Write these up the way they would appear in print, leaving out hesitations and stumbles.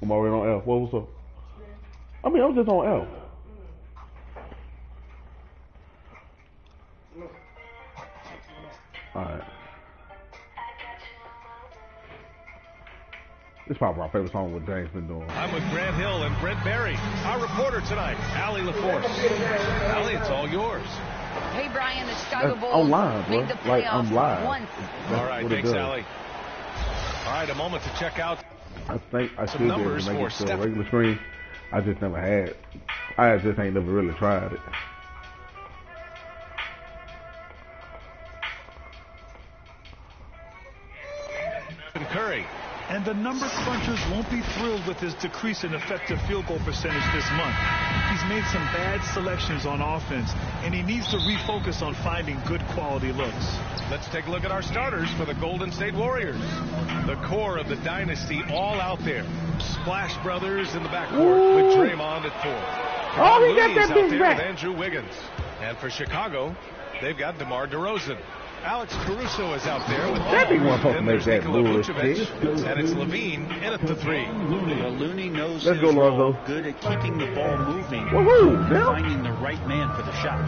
I'm already on L. What's up? I mean, I'm just on L. Alright. This is probably my favorite song what James been doing. I'm with Grant Hill and Brent Berry. Our reporter tonight, Allie LaForce. Allie, it's all yours. Hey, Brian, the Chicago Bulls online, made the bro. Like, I'm playoffs live. once. All right, thanks, Allie. All right, a moment to check out. I think I some should be able numbers to make for it to a regular screen. I just never had. I just ain't never really tried it. Curry. And the number crunchers won't be thrilled with his decrease in effective field goal percentage this month. He's made some bad selections on offense, and he needs to refocus on finding good quality looks. Let's take a look at our starters for the Golden State Warriors. The core of the dynasty all out there. Splash Brothers in the backcourt with Draymond at 4. Oh, we got that out big there back. with Andrew Wiggins. And for Chicago, they've got DeMar DeRozan. Alex Caruso is out there with That big one supposed to make that Nikola bullshit. Vucevic, and it's Levine in at the 3. Well, Looney knows Let's his go, role, Lonzo. good at keeping the ball moving, Woohoo! finding the right man for the shot.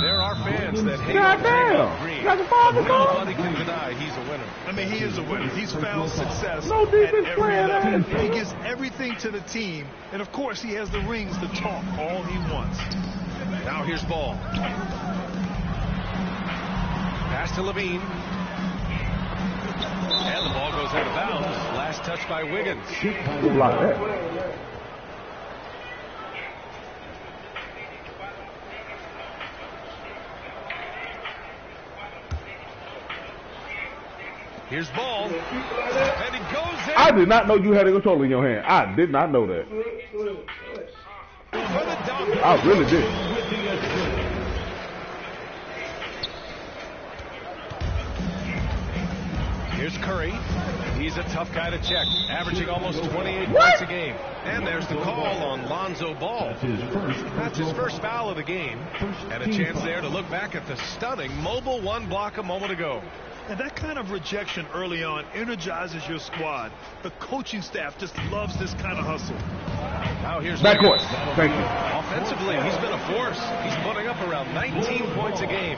There are fans that hate Goddamn! Green. Got the father Nobody can deny he's a winner. I mean, he is a winner. He's found success No at defense every player. level. He gives everything to the team, and of course, he has the rings to talk all he wants. Now here's Ball. Pass to Levine. And the ball goes out of bounds. Last touch by Wiggins. Good block that. Here's Ball. And he goes in. I did not know you had a controller in your hand. I did not know that. For the dunk. I really did. Here's Curry. He's a tough guy to check, averaging almost 28 points a game. And there's the call on Lonzo Ball. That's his first foul of the game. And a chance there to look back at the stunning mobile one block a moment ago. And that kind of rejection early on energizes your squad. The coaching staff just loves this kind of hustle. Now here's Backcourt. Wiggins. Thank you. Offensively, he's been a force. He's putting up around 19 points a game.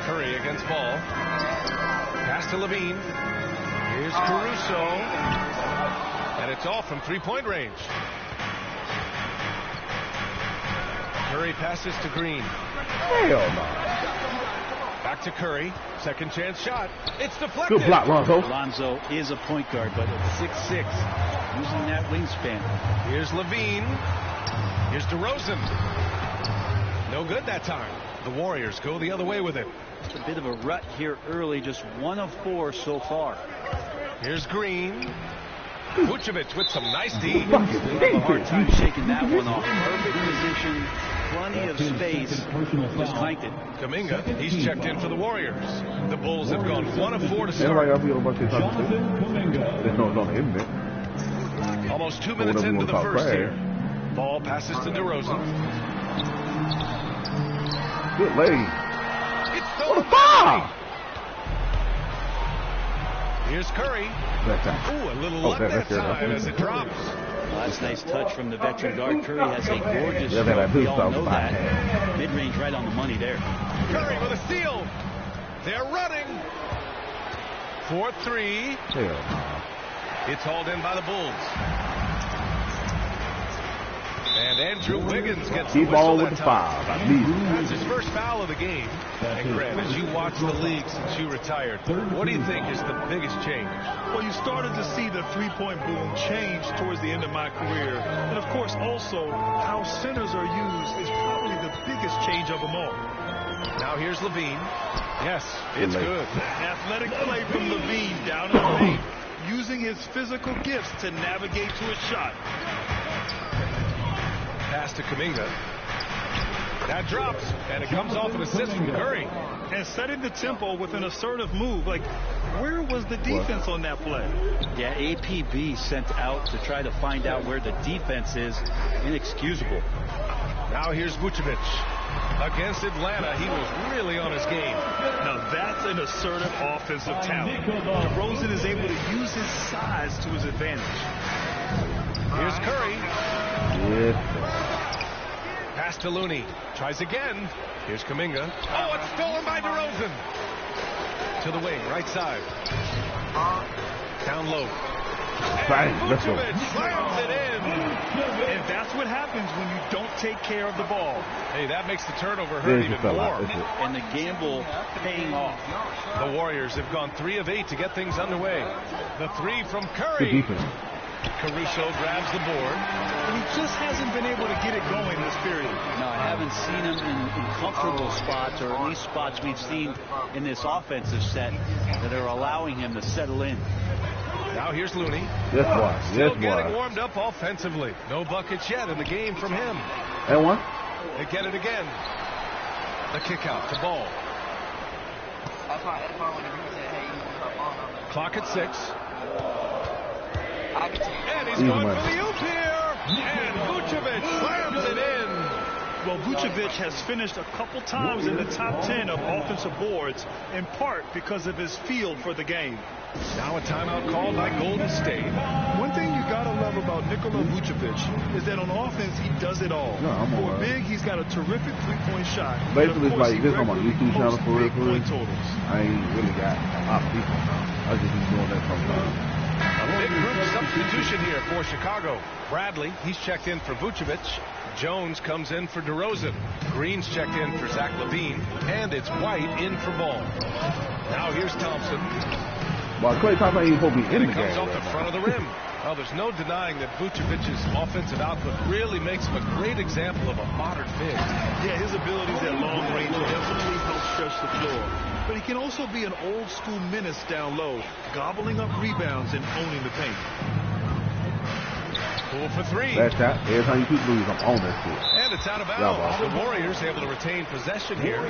Curry against Ball. Pass to Levine. Here's Caruso. And it's off from three-point range. Curry passes to Green. Hell no. Back to Curry. Second chance shot. It's deflected. Good block, Lonzo. Lonzo is a point guard, but at 6'6", using that wingspan. Here's Levine. Here's DeRozan. No good that time. The Warriors go the other way with it. It's a bit of a rut here early, just 1 of 4 so far. Here's Green. Vucevic with some nice D. A hard time shaking that one off. Perfect position, plenty of space. Just clanked it. Kuminga, he's checked in for the Warriors. The Bulls have gone 1 of 4 to Everybody start. else be on a bunch of talking shit. They know it's on the internet. Almost 2 minutes whatever you into the wanna talk first trash. here. Ball passes to DeRozan. Good lady. It's What stolen a foul! Here's Curry. That time. Ooh, a little Oh, luck that- that that's good. time as it drops. Well, that's a nice touch from the veteran guard. Curry has a gorgeous Yeah, that I stroke. do We all stop know by. that. Mid-range right on the money there. Curry with a steal. They're running. 4-3. Hell no. It's hauled in by the Bulls. And Andrew Wiggins gets the Keep whistle on with that the time. five. I need it. That's his first foul of the game. And Grant, as you watch the league since you retired, what do you think is the biggest change? Well, you started to see the three-point boom change towards the end of my career. And, of course, also how centers are used is probably the biggest change of them all. Now here's Levine. Yes, it's good. Athletic play from Levine down in the paint, using his physical gifts to navigate to a shot. Pass to Kuminga. That drops, and it comes off an assist from Curry. And setting the tempo with an assertive move. Like, where was the defense on that play? Yeah, APB sent out to try to find out where the defense is. Inexcusable. Now here's Vucevic. Against Atlanta, he was really on his game. Now that's an assertive offensive talent. DeRozan is able to use his size to his advantage. Here's Curry. Yes. Pass to Looney. Tries again. Here's Kuminga. Oh, it's stolen by DeRozan. To the wing, right side. Down low. Bang, let's go. Vucevic slams it in. And that's what happens when you don't take care of the ball. Hey, that makes the turnover hurt even more. And the gamble paying off. The Warriors have gone 3 of 8 to get things underway. The 3 from Good Curry. defense. Caruso grabs the board. And he just hasn't been able to get it going this period. No, I haven't seen him in comfortable spots, or at least spots we've seen in this offensive set that are allowing him to settle in. Now here's Looney. Yes, boy. Still Yes, getting boy. warmed up offensively. No buckets yet in the game from him. And one. They get it again. The kick out to Ball. Clock at 6. And he's going for the oop here. And Vucevic slams it in. Well, Vucevic has finished a couple times in the top 10 of offensive boards, in part because of his feel for the game. Now a timeout called by Golden State. One thing you gotta love about Nikola Vucevic is that on offense he does it all. No, I'm for alright. big, he's got a terrific three-point shot. Basically, it's But of course, like he this on my regularly YouTube channel posts for real, big for real. point totals. I ain't really got a lot of people now. I just be doing that sometimes. A big group substitution here for Chicago. Bradley, he's checked in for Vucevic. Jones comes in for DeRozan. Green's checked in for Zach LaVine. And it's White in for Ball. Now here's Thompson. Well, Klay Thompson ain't supposed to be in And the it comes game off the right front now. of the rim. Well, there's no denying that Vucevic's offensive output really makes him a great example of a modern big. Yeah, his abilities at long range definitely help stretch the floor. But he can also be an old-school menace down low, gobbling up rebounds and owning the paint. Cool for 3. That shot. Every time you shoot lose, I'm on that shit. And it's out of Yeah, bounds. boss. The Warriors able to retain possession here.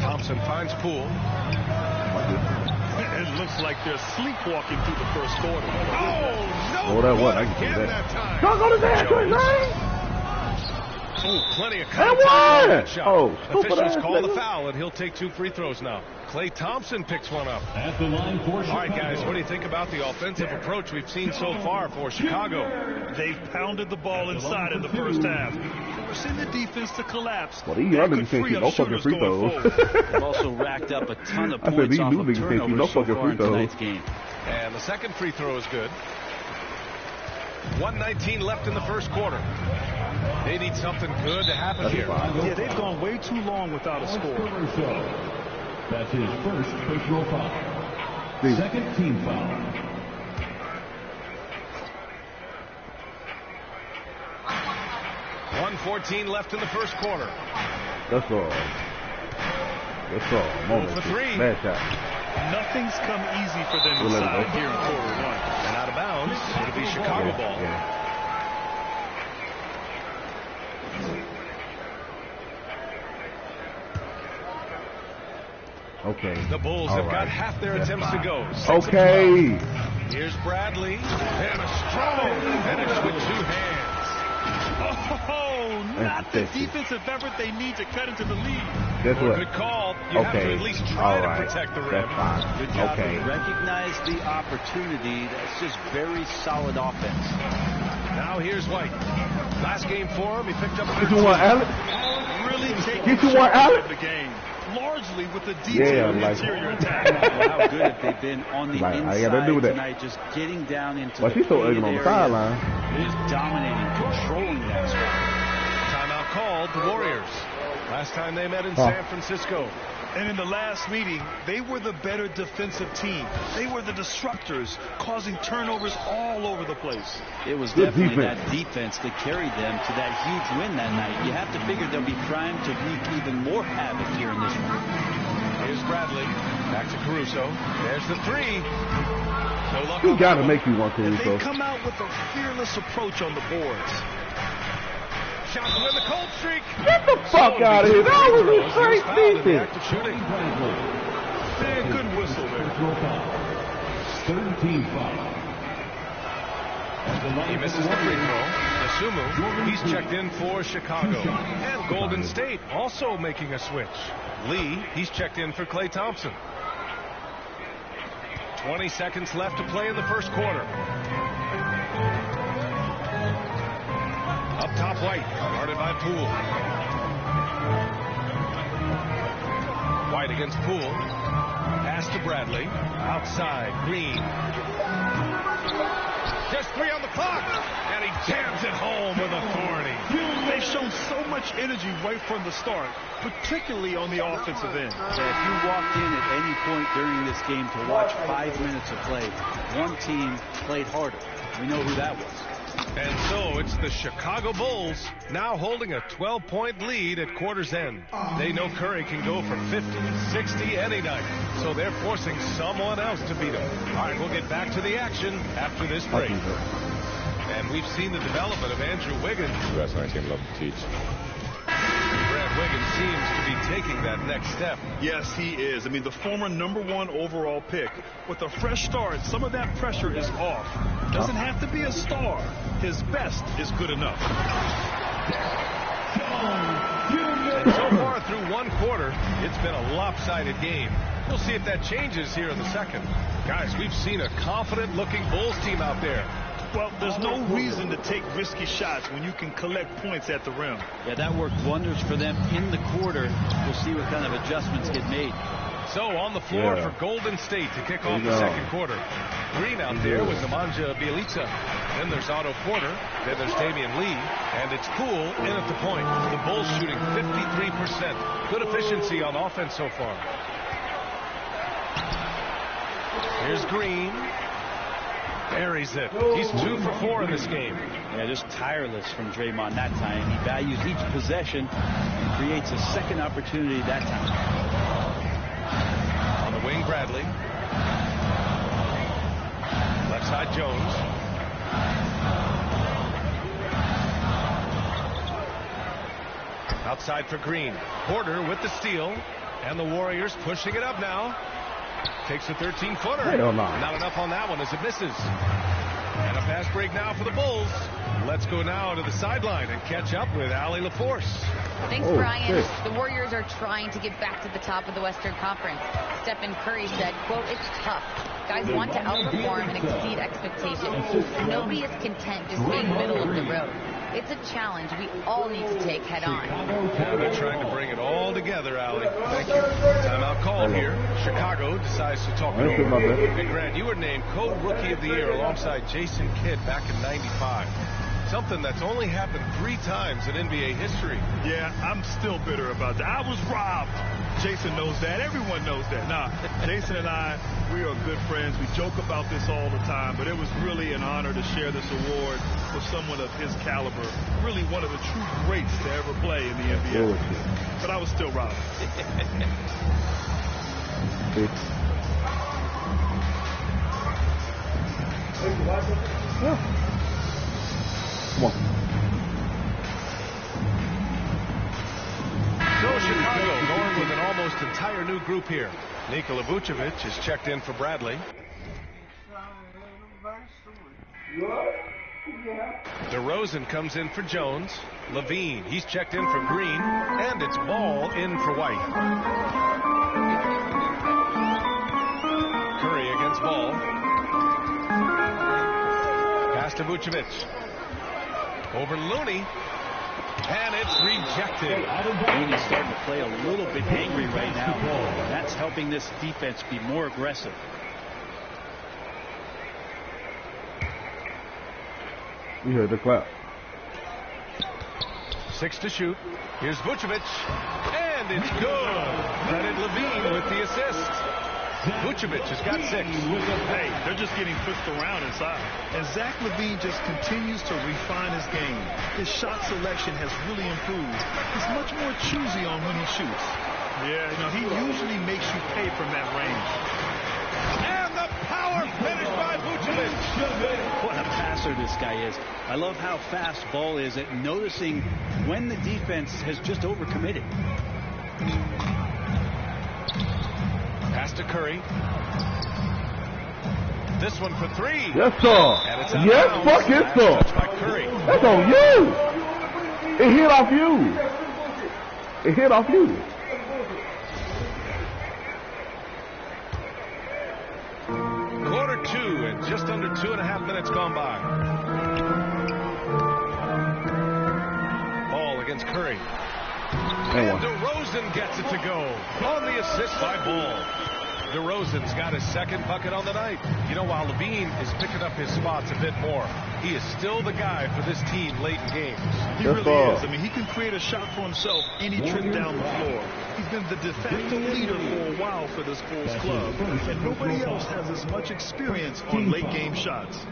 Thompson finds Poole. It looks like they're sleepwalking through the first quarter. Oh, no! Oh, that was. I Again can see that time. Don't go to that, Jones. man. Oh, plenty of And contact on one! that shot. Oh, stupid Officials ass call the nigga. foul, and he'll take 2 free throws now. Klay Thompson picks one up. At the line for All right, Chicago. guys, what do you think about the offensive approach we've seen so far for Chicago? They've pounded the ball inside in the first half, forcing the defense to collapse. Well, these That young could niggas can't free keep up no fucking shooters free going throws. forward. They've also racked up a ton of I said, points these off new of niggas can't keep no turnovers so fucking far free in throws. tonight's game. And the second free throw is good. 1:19 left in the first quarter. They need something good to happen here. Yeah, they've gone way too long without a score. That's his first personal foul. See. Second team foul. .114 left in the first quarter. That's all. That's all. I'm on For that shit. 3. Bad shot. Nothing's come easy for them We'll let it inside go. here in quarter 1. And out of bounds, it'll be Chicago ball. Yeah. Okay. The Bulls All have got right. half their attempts to go. 6 of 12. Okay. Here's Bradley. And a strong finish with 2 hands. Oh, not the That's sexy. defensive effort they need to cut into the lead. Guess what? Good call. You have to Okay. at least try All to right. protect the rim. That's fine. Good job. Okay. Recognize the opportunity. That's just very solid offense. Now here's White. Last game for him, he picked up Get you one, Alex. Really taking Get you one, charge Alex. of the game, largely with the Yeah, detailed like- interior attack. Well, how good have they been on the Like, I inside gotta do that. tonight, just getting down into But the she's so painted ugly on the area. sideline. They're just dominating, controlling that spot. Timeout called, the Warriors. Last time they met in Huh. San Francisco. And in the last meeting, they were the better defensive team. They were the disruptors, causing turnovers all over the place. It was Good definitely defense. that defense that carried them to that huge win that night. You have to figure they'll be primed to wreak even more havoc here in this one. Here's Bradley. Back to Caruso. There's the 3. No luck He on got that to one. make you one, And Caruso. they've come out with a fearless approach on the boards. Shots win the cold streak. Get the fuck out of here. That was a He was straight fouled in the defense. act of shooting. Man, good whistle there. Personal foul. Third team foul. He misses the free throw. Asumu, he's checked in for Chicago. And Golden State also making a switch. Lee, he's checked in for Klay Thompson. 20 seconds left to play in the first quarter. Up top, White, guarded by Poole. White against Poole. Pass to Bradley. Outside, Green. Just 3 on the clock, and he jams it home with authority. They've shown so much energy right from the start, particularly on the offensive end. Yeah, if you walked in at any point during this game to watch 5 minutes of play, one team played harder. We know who that was. And so it's the Chicago Bulls now holding a 12-point lead at quarter's end. They know Curry can go for 50, 60 any night, so they're forcing someone else to beat him. All right, we'll get back to the action after this break. And we've seen the development of Andrew Wiggins. That's my team love to teach. Brad Wiggins seems to be taking that next step. Yes, he is. I mean, the former #1 overall pick. With a fresh start, some of that pressure is off. Doesn't have to be a star. His best is good enough. And so far through one quarter, it's been a lopsided game. We'll see if that changes here in the second. Guys, we've seen a confident-looking Bulls team out there. Well, there's no reason to take risky shots when you can collect points at the rim. Yeah, that worked wonders for them in the quarter. We'll see what kind of adjustments get made. So on the floor for Golden State to kick off the second quarter. Green out there with Nemanja Bjelica. Then there's Otto Porter. Then there's Damian Lee. And it's Poole in at the point. The Bulls shooting 53%. Good efficiency on offense so far. Here's Green. Buries it. He's 2 for 4 in this game. Yeah, just tireless from Draymond that time. He values each possession and creates a second opportunity that time. On the wing, Bradley. Left side, Jones. Outside for Green. Porter with the steal. And the Warriors pushing it up now. Takes a 13-footer. Not enough on that one as it misses. And a fast break now for the Bulls. Let's go now to the sideline and catch up with Allie LaForce. Thanks, Brian. The Warriors are trying to get back to the top of the Western Conference. Stephen Curry said, quote, "It's tough. Guys want to outperform and exceed expectations. Nobody is content just being middle of the road. It's a challenge we all need to take head on." Yeah, they're trying to bring it all together, Allie. Thank you. Timeout call here. Chicago decides to talk it over. Hey, Grant, you were named co-rookie of the year alongside Jason Kidd back in '95. Something that's only happened 3 times in NBA history. Yeah, I'm still bitter about that. I was robbed. Jason knows that. Everyone knows that. Nah, Jason and I, we are good friends. We joke about this all the time, but it was really an honor to share this award with someone of his caliber. Really one of the true greats to ever play in the NBA. But I was still robbed. Come on. So Chicago going with an almost entire new group here. Nikola Vucevic is checked in for Bradley. DeRozan comes in for Jones. Levine, he's checked in for Green. And it's Ball in for White. Curry against Ball. Pass to Vucevic. Over Looney. And it's rejected. Looney's starting to play a little bit angry right now. That's helping this defense be more aggressive. You heard the clap. 6 to shoot. Here's Vucevic. And it's good. Credit Levine with the assist. Vucevic has got 6. Hey, they're just getting pushed around inside. And Zach LaVine just continues to refine his game. His shot selection has really improved. He's much more choosy on when he shoots. Yeah, you know, he usually makes you pay from that range. And the power finish by Vucevic. What a passer this guy is. I love how fast Ball is at noticing when the defense has just overcommitted. Pass to Curry. This one for three. Yes, sir. And it's out Yes, of bounds. fuck it, sir. Touched by Curry. That's on you. It hit off you. It hit off you. Quarter two and just under 2.5 minutes gone by. Ball against Curry. And DeRozan gets it to go on the assist by Ball. DeRozan's got his second bucket on the night. You know, while Levine is picking up his spots a bit more, he is still the guy for this team late in games. He really is. I mean, he can create a shot for himself any trip down the floor. He's been the de facto leader for a while for this Bulls club, and nobody else has as much experience on late game shots.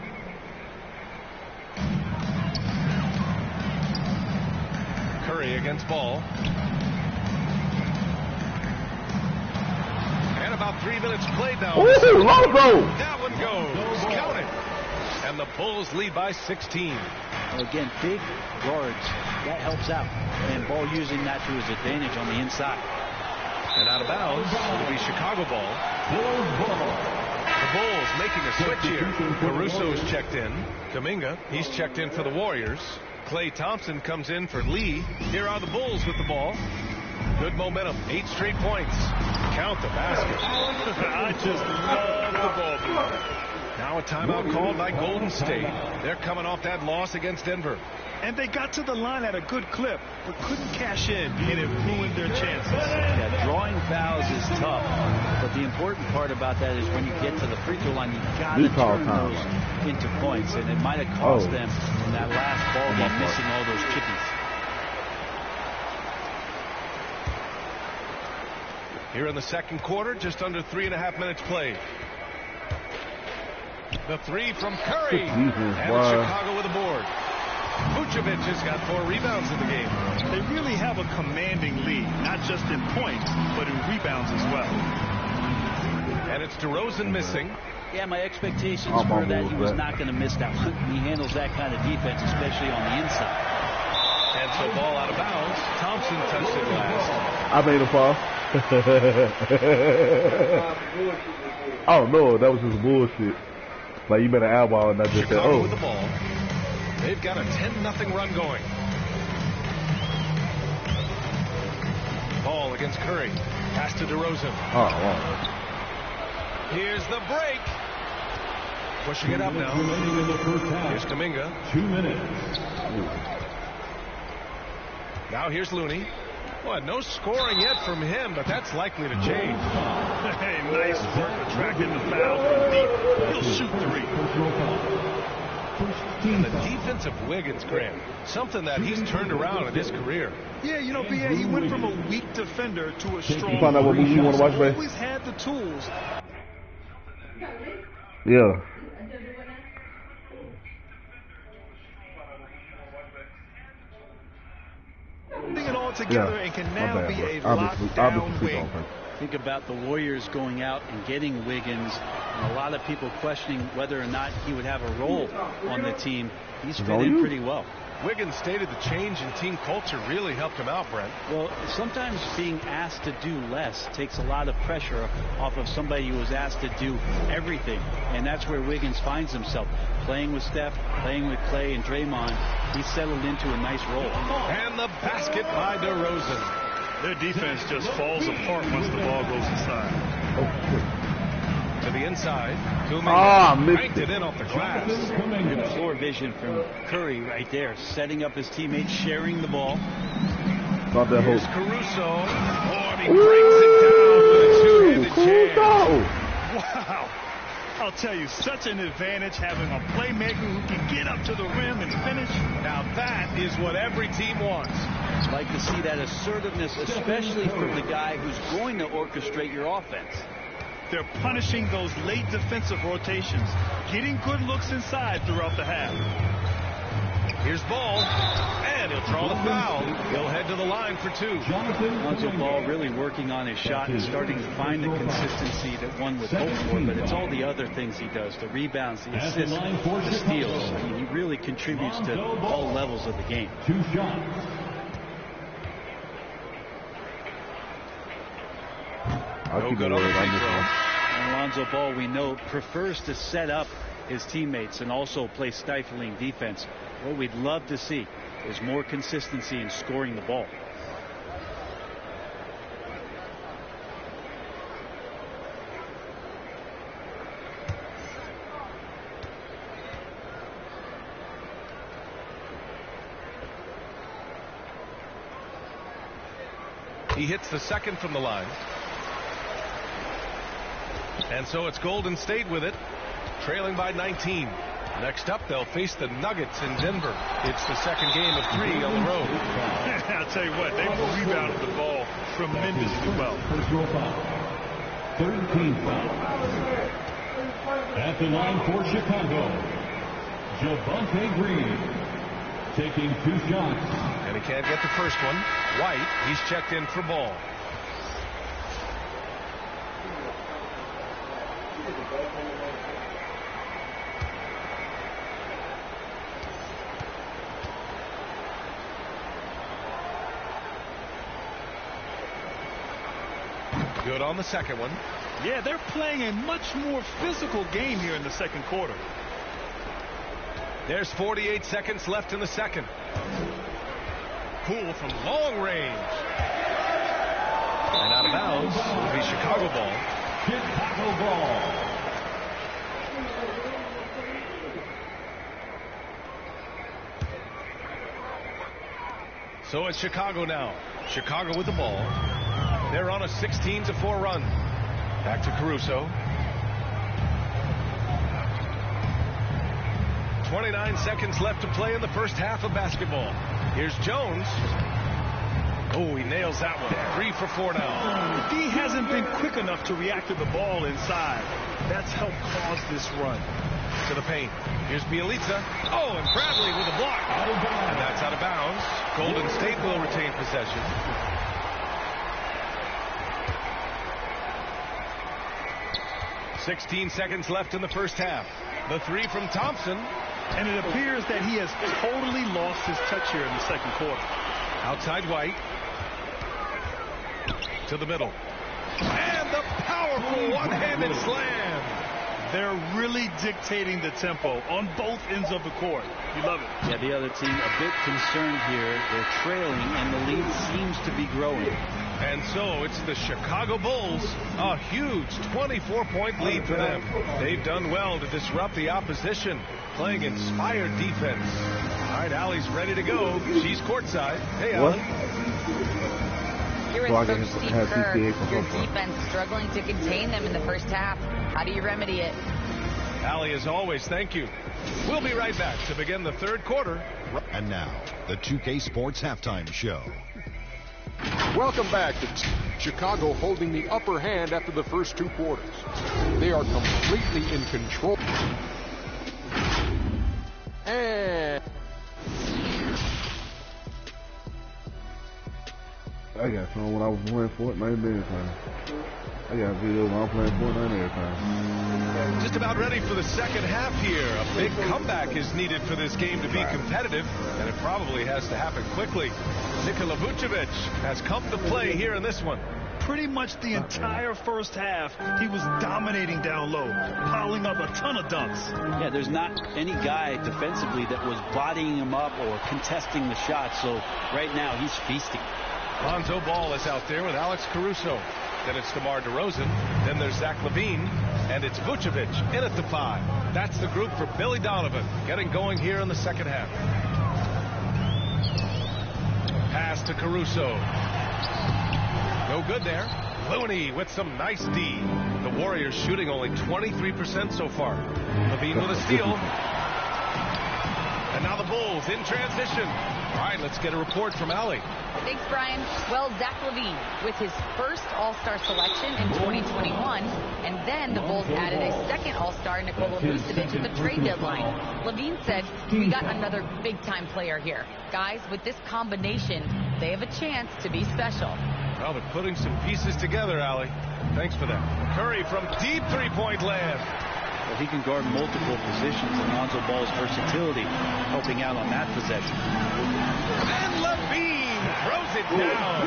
Curry against Ball. And about 3 minutes played now. Ooh, Lonzo! That one goes. Count it. And the Bulls lead by 16. Again, big guards. That helps out. And Ball using that to his advantage on the inside. And out of bounds, it'll be Chicago ball. The Bulls making a switch here. Caruso's checked in. Kuminga, he's checked in for the Warriors. Klay Thompson comes in for Lee. Here are the Bulls with the ball. Good momentum. 8 straight points. Count the basket. I just love the ball. Now a timeout called by Golden State. They're coming off that loss against Denver. And they got to the line at a good clip, but couldn't cash in, and it ruined their chances. Yeah, drawing fouls is tough, but the important part about that is when you get to the free throw line, you got to turn those into points, and it might have cost them in that last ball game, missing all those chippies. Here in the second quarter, just under 3.5 minutes played. The three from Curry. And Chicago with a board. Vucevic has got 4 rebounds in the game. They really have a commanding lead, not just in points, but in rebounds as well. And it's DeRozan missing. Yeah, my expectations were that he was not going to miss that one. He handles that kind of defense, especially on the inside. And so ball out of bounds. Thompson touched it last. I made a fall. Oh, no, that was just bullshit. Like, you better eyeball and not just say, Chicago with the ball. They've got a 10-0 run going. Ball against Curry. Pass to DeRozan. Oh, wow. Here's the break. Pushing it up now. Here's Kuminga. 2 minutes. Now here's Looney. Well, no scoring yet from him, but that's likely to change. Hey, nice work attracting the foul from deep. He'll shoot 3. And the defense of Wiggins, Graham, something that he's turned around in his career. Yeah, you know, B.A., he went from a weak defender to a strong. You find out what movie you want to watch, babe? Always had the tools. Yeah. Putting it all together and can now be a lockdown wing. Think about the Warriors going out and getting Wiggins, and a lot of people questioning whether or not he would have a role on the team. He's fit in pretty well. Wiggins stated the change in team culture really helped him out, Brent. Well, sometimes being asked to do less takes a lot of pressure off of somebody who was asked to do everything, and that's where Wiggins finds himself. Playing with Steph, playing with Klay and Draymond, he's settled into a nice role. And the basket by DeRozan. Their defense just falls apart once the ball goes inside. To the inside. Kuminga banked it in off the glass. Good floor vision from Curry right there, setting up his teammates, sharing the ball. Here's Caruso. Oh, and he brings it down with a two-handed jam. Wow. I'll tell you, such an advantage having a playmaker who can get up to the rim and finish. Now that is what every team wants. I'd like to see that assertiveness, especially from the guy who's going to orchestrate your offense. They're punishing those late defensive rotations, getting good looks inside throughout the half. Here's Ball, and he'll draw the foul. He'll head to the line for 2. Lonzo Ball really working on his shot and starting to find the consistency that one would hope for, but it's all the other things he does, the rebounds, the assists, the steals. I mean, he really contributes to all levels of the game. 2 shots. No good on the free throw. And Lonzo Ball, we know, prefers to set up his teammates and also play stifling defense. What we'd love to see is more consistency in scoring the ball. He hits the second from the line. And so it's Golden State with it, trailing by 19. Next up, they'll face the Nuggets in Denver. It's the second game of 3 on the road. I'll tell you what, they've rebounded the ball tremendously well. Personal foul. 13 foul. At the line for Chicago, Javonte Green taking 2 shots. And he can't get the first one. White, he's checked in for Ball. Good on the second one. Yeah, they're playing a much more physical game here in the second quarter. There's 48 seconds left in the second. Poole from long range. And out of bounds will be Chicago ball. Chicago ball. So it's Chicago now. Chicago with the ball. They're on a 16-4 run. Back to Caruso. 29 seconds left to play in the first half of basketball. Here's Jones. Oh, he nails that one. 3 for 4 now. He hasn't been quick enough to react to the ball inside. That's helped cause this run. To the paint. Here's Bielitsa. Oh, and Bradley with a block. And that's out of bounds. Golden State will retain possession. 16 seconds left in the first half. The 3 from Thompson. And it appears that he has totally lost his touch here in the second quarter. Outside White. To the middle. And the powerful one-handed slam. They're really dictating the tempo on both ends of the court. You love it. Yeah, the other team a bit concerned here. They're trailing, and the lead seems to be growing. And so it's the Chicago Bulls, a huge 24-point lead for them. They've done well to disrupt the opposition, playing inspired defense. All right, Allie's ready to go. She's courtside. Hey, Allie. Here is Coach Steve Kerr. Your defense struggling to contain them in the first half. How do you remedy it? Allie, as always, thank you. We'll be right back to begin the third quarter. And now, the 2K Sports Halftime Show. Welcome back to Chicago holding the upper hand after the first 2 quarters. They are completely in control. And I got some when I was playing Fortnite every time. I got videos when I was playing Fortnite every time. Just about ready for the second half here. A big comeback is needed for this game to be competitive, and it probably has to happen quickly. Nikola Vucevic has come to play here in this one. Pretty much the entire first half, he was dominating down low, piling up a ton of dunks. Yeah, there's not any guy defensively that was bodying him up or contesting the shot, so right now he's feasting. Lonzo Ball is out there with Alex Caruso. Then it's DeMar DeRozan. Then there's Zach LaVine. And it's Vucevic in at the 5. That's the group for Billy Donovan getting going here in the second half. Pass to Caruso. No good there. Looney with some nice D. The Warriors shooting only 23% so far. LaVine with a steal. And now the Bulls in transition. All right, let's get a report from Allie. Thanks, Brian. Well, Zach LaVine with his first All-Star selection in 2021, and then the Bulls added a second All-Star, Nikola Vucevic, at the trade deadline. LaVine said, "We got another big-time player here. Guys, with this combination, they have a chance to be special." Well, they're putting some pieces together, Allie. Thanks for that. Curry from deep three-point land. Well, he can guard multiple positions, and Lonzo Ball's versatility helping out on that possession. And LaVine throws it down.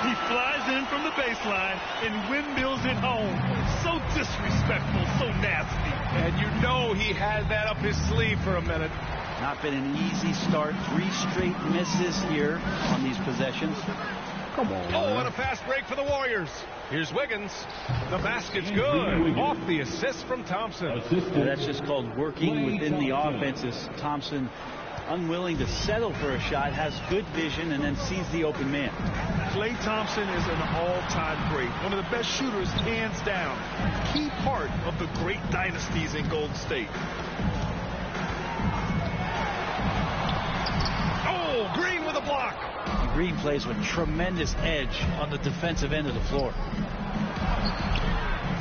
He flies in from the baseline and windmills it home. So disrespectful, so nasty. And you know he had that up his sleeve for a minute. Not been an easy start. 3 straight misses here on these possessions. Come on. Oh, and a fast break for the Warriors. Here's Wiggins. The basket's good. Off the assist from Thompson. That's just called working within the offense. As Thompson, unwilling to settle for a shot, has good vision and then sees the open man. Klay Thompson is an all-time great. One of the best shooters, hands down. Key part of the great dynasties in Golden State. Oh, Green with a block. Green plays with tremendous edge on the defensive end of the floor.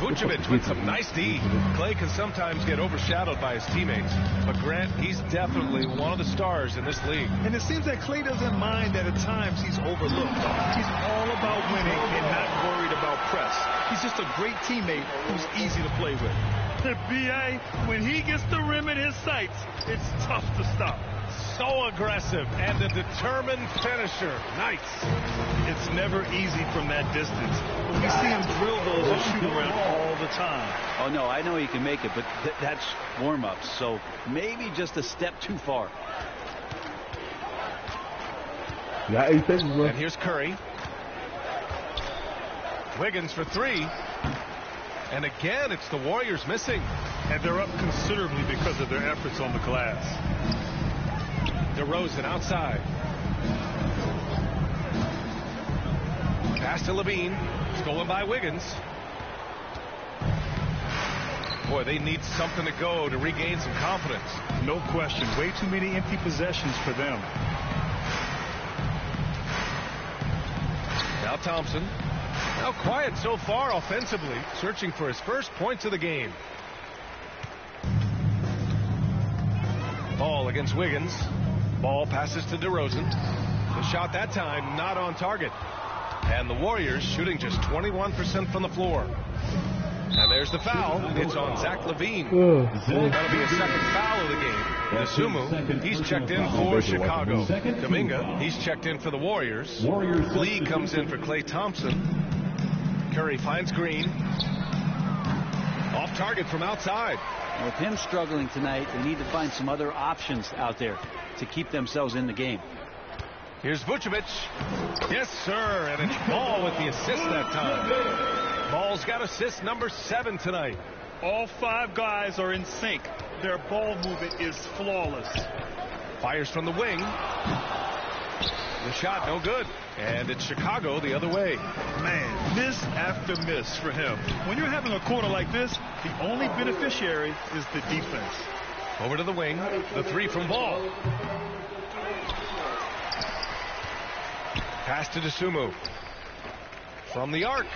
Vucevic with some nice D. Klay can sometimes get overshadowed by his teammates, but Grant, he's definitely one of the stars in this league. And it seems that Klay doesn't mind that at times he's overlooked. He's all about winning and not worried about press. He's just a great teammate who's easy to play with. The B.A., when he gets the rim in his sights, it's tough to stop. So aggressive and a determined finisher. Nice. It's never easy from that distance. We see him drill those and shoot around all the time. Oh, no, I know he can make it, but that's warm-ups, so maybe just a step too far. Yeah, 8 seconds left. And here's Curry. Wiggins for 3. And again, it's the Warriors missing. And they're up considerably because of their efforts on the glass. DeRozan outside. Pass to Levine. Stolen by Wiggins. Boy, they need something to go to regain some confidence. No question. Way too many empty possessions for them. Now Thompson. Now quiet so far offensively. Searching for his first points of the game. Ball against Wiggins. Ball passes to DeRozan. The shot that time not on target. And the Warriors shooting just 21% from the floor. And there's the foul. It's on Zach LaVine. That'll be a second foul of the game. Nasumu, he's checked in for Chicago. Dominga, he's checked in for the Warriors. Lee comes in for Klay Thompson. Curry finds Green. Off target from outside. With him struggling tonight, they need to find some other options out there to keep themselves in the game. Here's Vucevic. Yes, sir. And it's Ball with the assist that time. Ball's got assist number 7 tonight. All 5 guys are in sync. Their ball movement is flawless. Fires from the wing. The shot no good. And it's Chicago the other way. Man, miss after miss for him. When you're having a quarter like this, the only beneficiary is the defense. Over to the wing. The 3 from Ball. Pass to Nasumu. From the arc.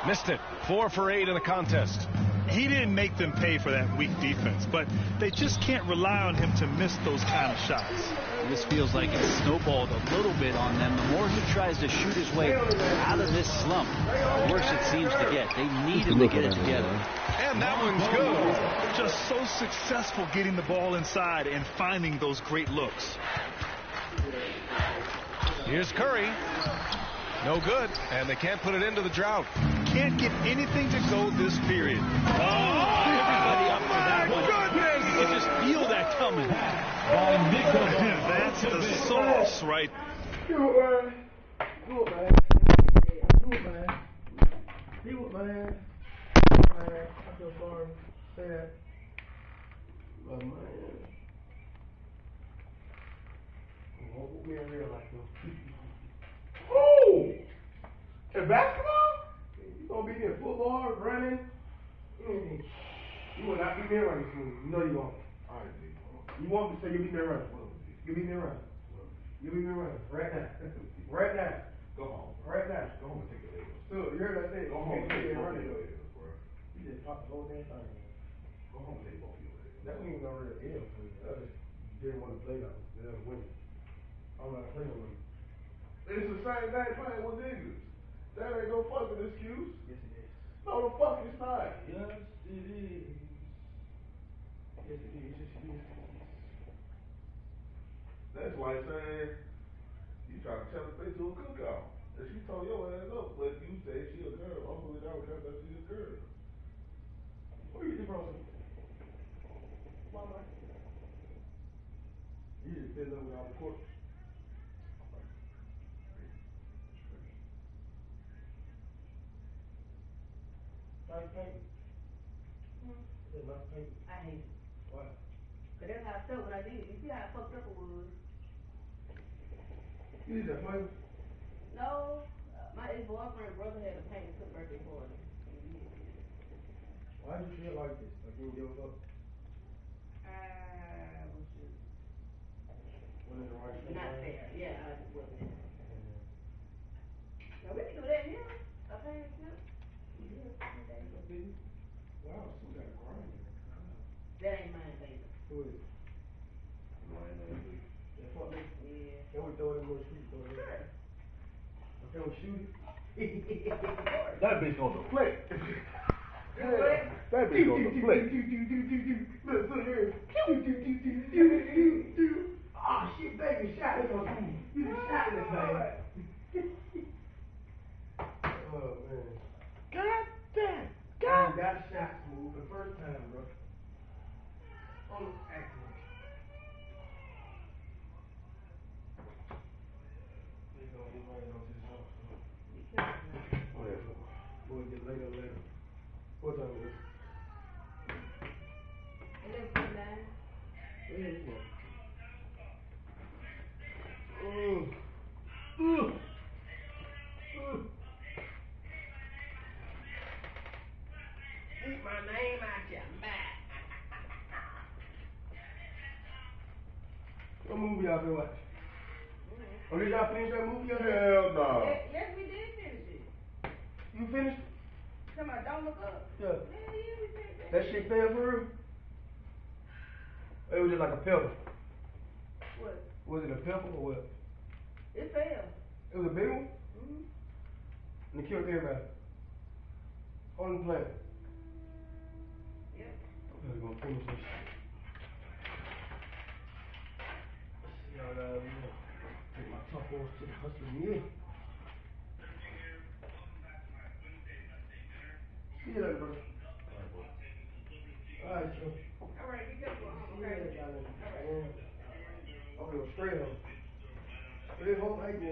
Missed it. 4 for 8 in the contest. He didn't make them pay for that weak defense, but they just can't rely on him to miss those kind of shots. This feels like it's snowballed a little bit on them. The more he tries to shoot his way out of this slump, the worse it seems to get. They need him to get it together. And that one's good. Just so successful getting the ball inside and finding those great looks. Here's Curry. No good, and they can't put it into the drought. Can't get anything to go this period. Everybody up for that one. Goodness! You can just feel that coming. That's the sauce, right? Do it, man. Do it, man. Do it, man. Do it, man. I feel sorry. Sad. But, man. Won't be in real life, though. Oh! In basketball? You gonna be in football, running? You will not be there running smooth. You know you won't. Alright, you want me to say you'll be there running. You'll be there running. You'll be there running. Right now. Right now. Go home. Right now. Go home and take a leg. So, you heard what I said? Go home and take a leg, bro. You just popped the whole damn thing. Go home and take both your legs. That wasn't even no real L for you. That just didn't want to play though. They didn't win. I'm not playing with them. It's the same thing playing with niggas. That ain't no fucking excuse. Yes, it is. No, the fuck it's not. Yes, it is. Yes, it is. Yes, it is. That's like saying you tried to tell her face to a cookout. And she told your ass up, but you say she a girl. I'm really down with that she a girl. Where you get from? Mama. You just fill up with all the corpse. Nice paint. Is it nice paint? I hate it. Why? Cause that's how I felt when I did it. You see how fucked up it was? You need that money? No, my ex-boyfriend's brother had a paint and birthday party. Why did you feel like this? Like you didn't give a fuck? Was just Wasn't it the right thing? not fair. Yeah, I just wasn't. Now we can do that here. A paint and sip. Wow, so we got a grind here. That ain't mine, baby. Who is it? Mine and Yeah, fuck me. Yeah. Can we throw it in the street? Throw it in. Sure. Can we shoot it? That bitch on the flick. That bitch on the flick. Look, here. Oh shit, baby, shot it on you. You just shot this thing. Oh man. God damn. God. You got shot smooth for the first time, bro. On accident. They gonna get money on this house. Whatever. We'll get later. What time is it? 11:59. Yeah, you know. Keep my name out your mouth. What movie y'all been watching? Oh, did y'all finish that movie? Hell no. Yes, we did finish it. You finished? Somebody don't look up. Yeah. Hell yeah, we finished it. That shit fell for real? It was just like a pebble. What? Was it a pebble or what? It fell. It was a big one? Mm-hmm. And it killed everybody. On the planet. Yep. I'm gonna finish this shit. See y'all take my tough horse to the hustling yeah. See you later, bro. Alright, so. Alright, be careful. See you later, darling. Okay, well, straight home. Straight home, I go.